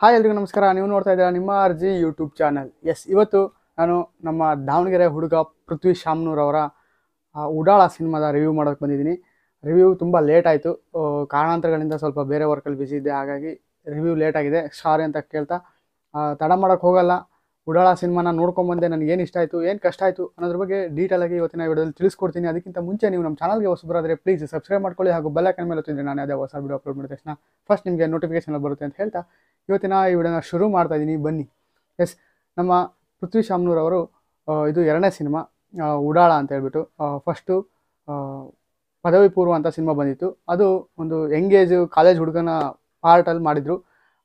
Hi ಎಲ್ರಿಗೂ ನಮಸ್ಕಾರ. ನೀವು ನೋಡ್ತಾ ಇದ್ದೀರಾ ನಿಮ್ಮ RG ಯೂಟ್ಯೂಬ್ ಚಾನಲ್. ಇವತ್ತು ನಾನು ನಮ್ಮ ದಾವಣಗೆರೆ ಹುಡುಗ ಪೃಥ್ವಿ ಶಾಮ್ನೂರ್ ಅವರ ಉಡಾಳ ಸಿನಿಮಾದ ರಿವ್ಯೂ ಮಾಡೋಕ್ಕೆ ಬಂದಿದ್ದೀನಿ. ರಿವ್ಯೂ ತುಂಬ ಲೇಟ್ ಆಯಿತು, ಕಾರಣಾಂತರಗಳಿಂದ ಸ್ವಲ್ಪ ಬೇರೆ ವರ್ಕಲ್ಲಿ ಬಿಸಿ ಇದ್ದೆ, ಹಾಗಾಗಿ ರಿವ್ಯೂ ಲೇಟ್ ಆಗಿದೆ, ಸಾರಿ ಅಂತ ಕೇಳ್ತಾ ತಡ ಮಾಡೋಕ್ಕೆ ಹೋಗಲ್ಲ. ಉಡಾಳ ಸಿನಿಮಾನ ನೋಡ್ಕೊಂಬಂದೆ, ನನಗೆ ಏನು ಇಷ್ಟ ಆಯಿತು, ಏನು ಕಷ್ಟ ಆಯಿತು ಅನ್ನೋದ್ರ ಬಗ್ಗೆ ಡೀಟೇಲಾಗಿ ಇವತ್ತಿನ ವಿಡಿಯೋದಲ್ಲಿ ತಿಳಿಸ್ಕೊಡ್ತೀನಿ. ಅದಕ್ಕಿಂತ ಮುಂಚೆ ನೀವು ನಮ್ಮ ಚಾನಲ್ಗೆ ಹೊಸಬರಾದರೆ ಪ್ಲೀಸ್ ಸಬ್ಸ್ಕ್ರೈಬ್ ಮಾಡ್ಕೊಳ್ಳಿ ಹಾಗೂ ಬೆಲ್ ಐಕಾನ್ ಮೇಲೆ ಒತ್ತಿದ್ರೆ ನಾನು ಯಾವುದೇ ಹೊಸ ವಿಡಿಯೋ ಅಪ್ಲೋಡ್ ಮಾಡಿದ ತಕ್ಷಣ ಫಸ್ಟ್ ನಿಮಗೆ ನೋಟಿಫಿಕೇಶನ್ ಬರುತ್ತೆ ಅಂತ ಹೇಳ್ತಾ ಇವತ್ತಿನ ಈ ವಿಡಿಯೋನ ಶುರು ಮಾಡ್ತಾ ಇದ್ದೀನಿ, ಬನ್ನಿ. ನಮ್ಮ ಪೃಥ್ವಿ ಶಾಮ್ನೂರ್ ಅವರು ಇದು ಎರಡನೇ ಸಿನಿಮಾ, ಉಡಾಳ ಅಂತ ಹೇಳ್ಬಿಟ್ಟು. ಫಸ್ಟು ಪದವಿ ಪೂರ್ವ ಅಂತ ಸಿನಿಮಾ ಬಂದಿತ್ತು, ಅದು ಒಂದು ಎಂಗೇಜ್ ಕಾಲೇಜ್ ಹುಡುಗನ ಪಾರ್ಟಲ್ಲಿ ಮಾಡಿದರು.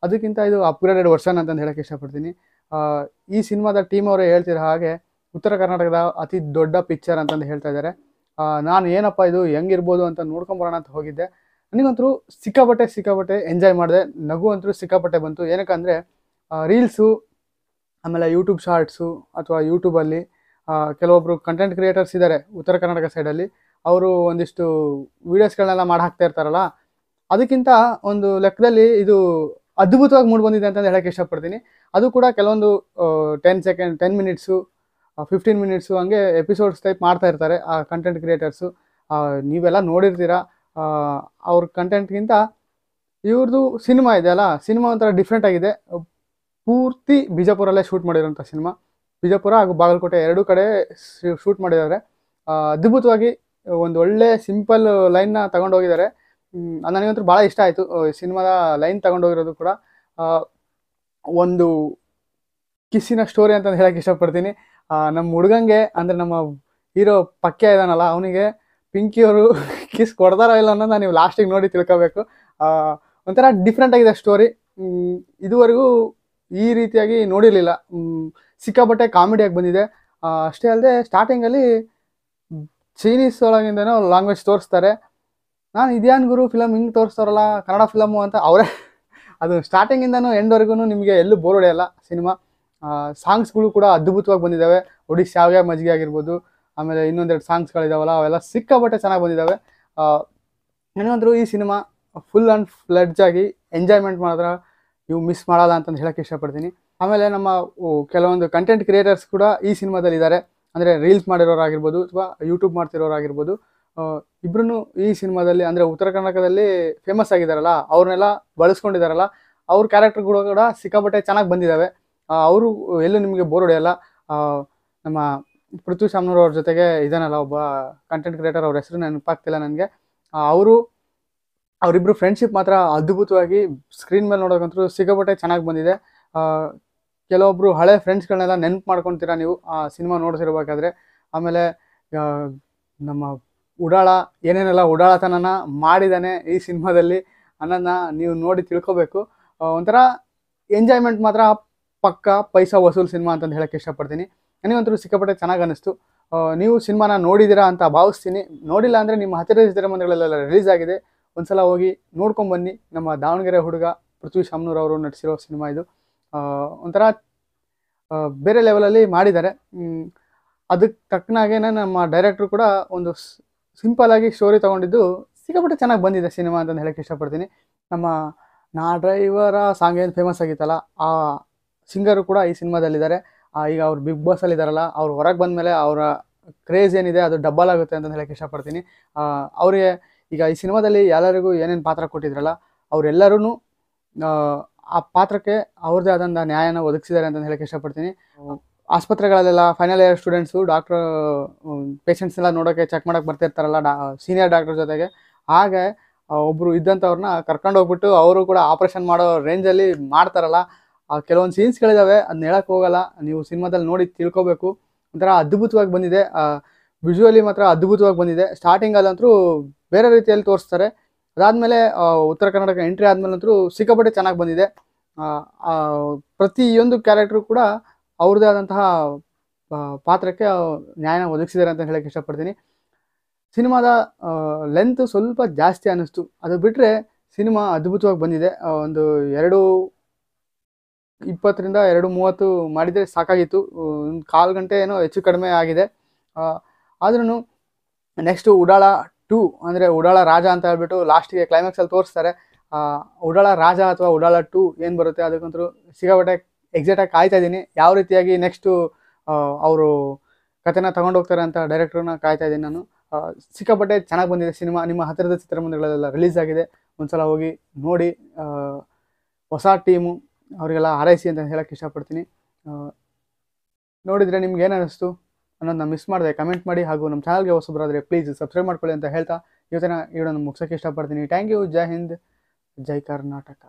ಅದಕ್ಕಿಂತ ಇದು ಅಪ್ಗ್ರೇಡೆಡ್ ವರ್ಷನ್ ಅಂತಂದು ಹೇಳೋಕ್ಕೆ ಇಷ್ಟಪಡ್ತೀನಿ. ಈ ಸಿನಿಮಾದ ಟೀಮ್ ಅವರೇ ಹೇಳ್ತಿರೋ ಹಾಗೆ ಉತ್ತರ ಕರ್ನಾಟಕದ ಅತಿ ದೊಡ್ಡ ಪಿಕ್ಚರ್ ಅಂತಂದು ಹೇಳ್ತಾ ಇದ್ದಾರೆ. ನಾನು ಏನಪ್ಪ ಇದು ಹೆಂಗಿರ್ಬೋದು ಅಂತ ನೋಡ್ಕೊಂಬರೋಣ ಅಂತ ಹೋಗಿದ್ದೆ. ನನಗಂತೂ ಸಿಕ್ಕಾಪಟ್ಟೆ ಎಂಜಾಯ್ ಮಾಡಿದೆ. ನಗು ಅಂತೂ ಸಿಕ್ಕಾಪಟ್ಟೆ ಬಂತು. ಏನಕ್ಕಂದರೆ ರೀಲ್ಸು, ಆಮೇಲೆ ಯೂಟ್ಯೂಬ್ ಶಾರ್ಟ್ಸು ಅಥವಾ ಯೂಟ್ಯೂಬಲ್ಲಿ ಕೆಲವೊಬ್ಬರು ಕಂಟೆಂಟ್ ಕ್ರಿಯೇಟರ್ಸ್ ಇದ್ದಾರೆ ಉತ್ತರ ಕರ್ನಾಟಕ ಸೈಡಲ್ಲಿ, ಅವರು ಒಂದಿಷ್ಟು ವೀಡಿಯೋಸ್ಗಳನ್ನೆಲ್ಲ ಮಾಡಿ ಹಾಕ್ತಾ ಇರ್ತಾರಲ್ಲ, ಅದಕ್ಕಿಂತ ಒಂದು ಲೆಕ್ಕದಲ್ಲಿ ಇದು ಅದ್ಭುತವಾಗಿ ಮೂಡಿ ಬಂದಿದೆ ಅಂತಂದು ಹೇಳೋಕ್ಕೆ ಇಷ್ಟಪಡ್ತೀನಿ. ಅದು ಕೂಡ ಕೆಲವೊಂದು 10 ಮಿನಿಟ್ಸು 15 ಮಿನಿಟ್ಸು ಹಂಗೆ ಎಪಿಸೋಡ್ಸ್ ಟೈಪ್ ಮಾಡ್ತಾ ಇರ್ತಾರೆ ಆ ಕಂಟೆಂಟ್ ಕ್ರಿಯೇಟರ್ಸು. ನೀವೆಲ್ಲ ನೋಡಿರ್ತೀರ. ಅವ್ರ ಕಂಟೆಂಟ್ಗಿಂತ ಇವ್ರದ್ದು ಸಿನಿಮಾ ಇದೆಯಲ್ಲ, ಸಿನಿಮಾ ಒಂಥರ ಡಿಫ್ರೆಂಟ್ ಆಗಿದೆ. ಪೂರ್ತಿ ಬಿಜಾಪುರಲ್ಲೇ ಶೂಟ್ ಮಾಡಿರೋಂಥ ಸಿನಿಮಾ. ಬಿಜಾಪುರ ಹಾಗೂ ಬಾಗಲಕೋಟೆ ಎರಡೂ ಕಡೆ ಶೂಟ್ ಮಾಡಿದ್ದಾರೆ. ಅದ್ಭುತವಾಗಿ ಒಂದು ಒಳ್ಳೆ ಸಿಂಪಲ್ ಲೈನ್ನ ತಗೊಂಡೋಗಿದ್ದಾರೆ. ನನಗಂತೂ ಭಾಳ ಇಷ್ಟ ಆಯಿತು ಸಿನಿಮಾದ ಲೈನ್ ತಗೊಂಡೋಗಿರೋದು ಕೂಡ. ಒಂದು ಕಿಸ್ಸಿನ ಸ್ಟೋರಿ ಅಂತಂದು ಹೇಳೋಕ್ಕೆ ಇಷ್ಟಪಡ್ತೀನಿ. ನಮ್ಮ ಹುಡುಗಂಗೆ ಅಂದರೆ ನಮ್ಮ ಹೀರೋ ಪಕ್ಯ ಇದಾನಲ್ಲ, ಅವನಿಗೆ ಪಿಂಕಿಯವರು ಕಿಸ್ ಕೊಡ್ತಾರೋ ಇಲ್ಲ ಅನ್ನೋದನ್ನ ನೀವು ಲಾಸ್ಟಿಗೆ ನೋಡಿ ತಿಳ್ಕೋಬೇಕು. ಒಂಥರ ಡಿಫ್ರೆಂಟ್ ಆಗಿದೆ ಸ್ಟೋರಿ. ಇದುವರೆಗೂ ಈ ರೀತಿಯಾಗಿ ನೋಡಿರಲಿಲ್ಲ. ಸಿಕ್ಕಾಪಟ್ಟೆ ಕಾಮಿಡಿಯಾಗಿ ಬಂದಿದೆ. ಅಷ್ಟೇ ಅಲ್ಲದೆ ಸ್ಟಾರ್ಟಿಂಗಲ್ಲಿ ಚೈನೀಸ್ ಒಳಗಿಂದನೋ ಲ್ಯಾಂಗ್ವೇಜ್ ತೋರಿಸ್ತಾರೆ. ನಾನು ಇದ್ಯಾನ್ ಗುರು ಫಿಲಮ್ ಹಿಂಗೆ ತೋರಿಸ್ತಾರಲ್ಲ ಕನ್ನಡ ಫಿಲಮು ಅಂತ ಅವರೇ ಅದು ಸ್ಟಾರ್ಟಿಂಗಿಂದನೂ ಎಂಡ್ವರೆಗೂ ನಿಮಗೆ ಎಲ್ಲೂ ಬೋರ್ ಹೊಡೆಯಲ್ಲ ಸಿನಿಮಾ. ಸಾಂಗ್ಸ್ಗಳು ಕೂಡ ಅದ್ಭುತವಾಗಿ ಬಂದಿದ್ದಾವೆ. ಒಡಿಶ್ ಶಾವ್ಯ ಮಜ್ಜಿಗೆ ಆಗಿರ್ಬೋದು, ಆಮೇಲೆ ಇನ್ನೊಂದೆರಡು ಸಾಂಗ್ಸ್ಗಳಿದಾವಲ್ಲ, ಅವೆಲ್ಲ ಸಿಕ್ಕಾಪಟ್ಟೆ ಚೆನ್ನಾಗಿ ಬಂದಿದ್ದಾವೆ. ನನಗಂತೂ ಈ ಸಿನಿಮಾ ಫುಲ್ ಆ್ಯಂಡ್ ಫ್ಲೆಡ್ಜ್ ಆಗಿ ಎಂಜಾಯ್ಮೆಂಟ್ ಮಾಡಿದ್ರೆ ನೀವು ಮಿಸ್ ಮಾಡಲ್ಲ ಅಂತಂದು ಹೇಳೋಕ್ಕೆ ಇಷ್ಟಪಡ್ತೀನಿ. ಆಮೇಲೆ ನಮ್ಮ ಕೆಲವೊಂದು ಕಂಟೆಂಟ್ ಕ್ರಿಯೇಟರ್ಸ್ ಕೂಡ ಈ ಸಿನಿಮಾದಲ್ಲಿ ಇದ್ದಾರೆ. ಅಂದರೆ ರೀಲ್ಸ್ ಮಾಡಿರೋರಾಗಿರ್ಬೋದು ಅಥವಾ ಯೂಟ್ಯೂಬ್ ಮಾಡ್ತಿರೋರಾಗಿರ್ಬೋದು. ಇಬ್ಬರೂ ಈ ಸಿನಿಮಾದಲ್ಲಿ ಅಂದರೆ ಉತ್ತರ ಕರ್ನಾಟಕದಲ್ಲಿ ಫೇಮಸ್ ಆಗಿದ್ದಾರಲ್ಲ, ಅವ್ರನ್ನೆಲ್ಲ ಬಳಸ್ಕೊಂಡಿದ್ದಾರಲ್ಲ, ಅವ್ರ ಕ್ಯಾರೆಕ್ಟರ್ಗಳು ಕೂಡ ಸಿಕ್ಕಾಪಟ್ಟೆ ಚೆನ್ನಾಗಿ ಬಂದಿದ್ದಾವೆ. ಅವರು ಎಲ್ಲೂ ನಿಮಗೆ ಬೋರ್ ಹೊಡೆಯಲ್ಲ. ನಮ್ಮ ಪೃಥ್ವಿ ಶಾಮ್ನೂರ್ ಅವ್ರ ಜೊತೆಗೆ ಇದಾನಲ್ಲ ಒಬ್ಬ ಕಂಟೆಂಟ್ ಕ್ರಿಯೇಟರ್, ಅವ್ರ ಹೆಸರು ನೆನಪಾಗ್ತಿಲ್ಲ ನನಗೆ. ಅವರಿಬ್ಬರು ಫ್ರೆಂಡ್ಶಿಪ್ ಮಾತ್ರ ಅದ್ಭುತವಾಗಿ ಸ್ಕ್ರೀನ್ ಮೇಲೆ ನೋಡೋಕ್ಕಂತೂ ಸಿಕ್ಕಾಪಟ್ಟೆ ಚೆನ್ನಾಗಿ ಬಂದಿದೆ. ಕೆಲವೊಬ್ಬರು ಹಳೆ ಫ್ರೆಂಡ್ಸ್ಗಳನ್ನೆಲ್ಲ ನೆನಪು ಮಾಡ್ಕೊತೀರಾ ನೀವು ಆ ಸಿನಿಮಾ ನೋಡ್ತಿರ್ಬೇಕಾದ್ರೆ. ಆಮೇಲೆ ನಮ್ಮ ಉಡಾಳ ಏನೇನೆಲ್ಲ ಉಡಾಳತನನ ಮಾಡಿದ್ದಾನೆ ಈ ಸಿನಿಮಾದಲ್ಲಿ ಅನ್ನೋದನ್ನ ನೀವು ನೋಡಿ ತಿಳ್ಕೊಬೇಕು. ಒಂಥರ ಎಂಜಾಯ್ಮೆಂಟ್ ಮಾತ್ರ ಪಕ್ಕ ಪೈಸಾ ವಸೂಲ್ ಸಿನಿಮಾ ಅಂತಂದು ಹೇಳೋಕ್ಕೆ ಇಷ್ಟಪಡ್ತೀನಿ. ನನಗಂತೂ ಸಿಕ್ಕಾಪಟ್ಟೆ ಚೆನ್ನಾಗಿ ಅನ್ನಿಸ್ತು. ನೀವು ಸಿನಿಮಾನ ನೋಡಿದ್ದೀರಾ ಅಂತ ಭಾವಿಸ್ತೀನಿ. ನೋಡಿಲ್ಲ ಅಂದರೆ ನಿಮ್ಮ ಹತ್ತಿರದ ಚಿತ್ರಮಂದಿರಗಳೆಲ್ಲ ರಿಲೀಸ್ ಆಗಿದೆ, ಒಂದ್ಸಲ ಹೋಗಿ ನೋಡ್ಕೊಂಬನ್ನಿ. ನಮ್ಮ ದಾವಣಗೆರೆ ಹುಡುಗ ಪೃಥ್ವಿ ಶಾಮ್ನೂರ್ ಅವರು ನಟಿಸಿರೋ ಸಿನಿಮಾ ಇದು. ಒಂಥರ ಬೇರೆ ಲೆವೆಲಲ್ಲಿ ಮಾಡಿದ್ದಾರೆ. ಅದಕ್ಕೆ ತಕ್ಕನಾಗೇನೆ ನಮ್ಮ ಡೈರೆಕ್ಟ್ರು ಕೂಡ ಒಂದು ಸಿಂಪಲ್ಲಾಗಿ ಸ್ಟೋರಿ ತೊಗೊಂಡಿದ್ದು ಸಿಕ್ಕಾಪಟ್ಟೆ ಚೆನ್ನಾಗಿ ಬಂದಿದೆ ಸಿನಿಮಾ ಅಂತಂದು ಹೇಳೋಕ್ಕೆ ಇಷ್ಟಪಡ್ತೀನಿ. ನಮ್ಮ ನಾ ಡ್ರೈವರ ಸಾಂಗ್ ಏನು ಫೇಮಸ್ ಆಗಿತ್ತಲ್ಲ, ಆ ಸಿಂಗರು ಕೂಡ ಈ ಸಿನಿಮಾದಲ್ಲಿದ್ದಾರೆ. ಈಗ ಅವ್ರು ಬಿಗ್ ಬಾಸಲ್ಲಿದ್ದಾರಲ್ಲ, ಅವ್ರು ಹೊರಗೆ ಬಂದಮೇಲೆ ಅವರ ಕ್ರೇಜ್ ಏನಿದೆ ಅದು ಡಬ್ಬಲ್ ಆಗುತ್ತೆ ಅಂತಂದು ಹೇಳೋಕ್ಕೆ ಇಷ್ಟಪಡ್ತೀನಿ. ಅವರಿಗೆ ಈಗ ಈ ಸಿನಿಮಾದಲ್ಲಿ ಎಲ್ಲರಿಗೂ ಏನೇನು ಪಾತ್ರ ಕೊಟ್ಟಿದ್ರಲ್ಲ, ಅವರೆಲ್ಲರೂ ಆ ಪಾತ್ರಕ್ಕೆ ಅವ್ರದ್ದೇ ಆದಂಥ ನ್ಯಾಯನ ಒದಗಿಸಿದ್ದಾರೆ ಅಂತಂದು ಹೇಳೋಕ್ಕೆ ಇಷ್ಟಪಡ್ತೀನಿ. ಆಸ್ಪತ್ರೆಗಳಲ್ಲೆಲ್ಲ ಫೈನಲ್ ಇಯರ್ ಸ್ಟೂಡೆಂಟ್ಸು ಡಾಕ್ಟ್ರು ಪೇಷಂಟ್ಸ್ನೆಲ್ಲ ನೋಡೋಕ್ಕೆ ಚೆಕ್ ಮಾಡೋಕ್ಕೆ ಬರ್ತಿರ್ತಾರಲ್ಲ ಸೀನಿಯರ್ ಡಾಕ್ಟರ್ ಜೊತೆಗೆ, ಹಾಗೆ ಒಬ್ಬರು ಇದ್ದಂಥವ್ರನ್ನ ಕರ್ಕೊಂಡು ಹೋಗ್ಬಿಟ್ಟು ಅವರು ಕೂಡ ಆಪ್ರೇಷನ್ ಮಾಡೋ ರೇಂಜಲ್ಲಿ ಮಾಡ್ತಾರಲ್ಲ. ಕೆಲವೊಂದು ಸೀನ್ಸ್ಗಳಿದ್ದಾವೆ, ಅದನ್ನ ಹೇಳಕ್ಕೆ ಹೋಗಲ್ಲ, ನೀವು ಸಿನಿಮಾದಲ್ಲಿ ನೋಡಿ ತಿಳ್ಕೊಬೇಕು. ಒಂಥರ ಅದ್ಭುತವಾಗಿ ಬಂದಿದೆ. ವಿಜುವಲಿ ಮಾತ್ರ ಅದ್ಭುತವಾಗಿ ಬಂದಿದೆ. ಸ್ಟಾರ್ಟಿಂಗಲ್ಲಂತೂ ಬೇರೆ ರೀತಿಯಲ್ಲಿ ತೋರಿಸ್ತಾರೆ, ಅದಾದಮೇಲೆ ಉತ್ತರ ಕರ್ನಾಟಕ ಎಂಟ್ರಿ ಆದಮೇಲಂತೂ ಸಿಕ್ಕಾಪಟ್ಟೆ ಚೆನ್ನಾಗಿ ಬಂದಿದೆ. ಪ್ರತಿಯೊಂದು ಕ್ಯಾರೆಕ್ಟ್ರು ಕೂಡ ಅವ್ರದ್ದೇ ಆದಂತಹ ಪಾತ್ರಕ್ಕೆ ನ್ಯಾಯನ ಒದಗಿಸಿದ್ದಾರೆ ಅಂತ ಹೇಳೋಕ್ಕೆ ಇಷ್ಟಪಡ್ತೀನಿ. ಸಿನಿಮಾದ ಲೆಂತ್ ಸ್ವಲ್ಪ ಜಾಸ್ತಿ ಅನ್ನಿಸ್ತು, ಅದು ಬಿಟ್ಟರೆ ಸಿನಿಮಾ ಅದ್ಭುತವಾಗಿ ಬಂದಿದೆ. ಒಂದು 2:20 2:30 ಮಾಡಿದರೆ ಸಾಕಾಗಿತ್ತು. ಒಂದು 1/4 ಗಂಟೆ ಏನೋ ಹೆಚ್ಚು ಕಡಿಮೆ ಆಗಿದೆ. ಆದ್ರೂ ನೆಕ್ಸ್ಟು ಉಡಾಳ 2 ಅಂದರೆ ಉಡಾಳ ರಾಜ ಅಂತ ಹೇಳ್ಬಿಟ್ಟು ಲಾಸ್ಟಿಗೆ ಕ್ಲೈಮ್ಯಾಕ್ಸಲ್ಲಿ ತೋರಿಸ್ತಾರೆ. ಉಡಾಳ ರಾಜ ಅಥವಾ ಉಡಾಳ 2 ಏನು ಬರುತ್ತೆ ಅದಕ್ಕಂತೂ ಸಿಕ್ಕಾಪಟ್ಟೆ ಎಕ್ಸಾಕ್ಟಾಗಿ ಕಾಯ್ತಾ ಇದ್ದೀನಿ. ಯಾವ ರೀತಿಯಾಗಿ ನೆಕ್ಸ್ಟು ಅವರು ಕಥೆನ ತಗೊಂಡು ಹೋಗ್ತಾರೆ ಅಂತ ಡೈರೆಕ್ಟ್ರನ್ನ ಕಾಯ್ತಾ ಇದ್ದೀನಿ ನಾನು. ಸಿಕ್ಕಾಪಟ್ಟೆ ಚೆನ್ನಾಗಿ ಬಂದಿದೆ ಸಿನಿಮಾ. ನಿಮ್ಮ ಹತ್ತಿರದ ಚಿತ್ರಮಂದಿರಗಳೆಲ್ಲ ರಿಲೀಸ್ ಆಗಿದೆ, ಒಂದ್ಸಲ ಹೋಗಿ ನೋಡಿ. ಹೊಸ ಟೀಮು ಅವರಿಗೆಲ್ಲ ಹಾರೈಸಿ ಅಂತ ಹೇಳಕ್ಕೆ ಇಷ್ಟಪಡ್ತೀನಿ. ನೋಡಿದರೆ ನಿಮ್ಗೆ ಏನು ಅನ್ನಿಸ್ತು ಅನ್ನೋದನ್ನ ಮಿಸ್ ಮಾಡಿದೆ ಕಮೆಂಟ್ ಮಾಡಿ, ಹಾಗೂ ನಮ್ಮ ಚಾನಲ್ಗೆ ಹೊಸಬರಾದರೆ ಪ್ಲೀಸ್ ಸಬ್ಸ್ಕ್ರೈಬ್ ಮಾಡ್ಕೊಳ್ಳಿ ಅಂತ ಹೇಳ್ತಾ ಇವತ್ತಿನ ವಿಡಿಯೋನ ಮುಗಿಸೋಕ್ಕೆ ಇಷ್ಟಪಡ್ತೀನಿ. Thank you. ಜೈ ಹಿಂದ್, ಜೈ ಕರ್ನಾಟಕ.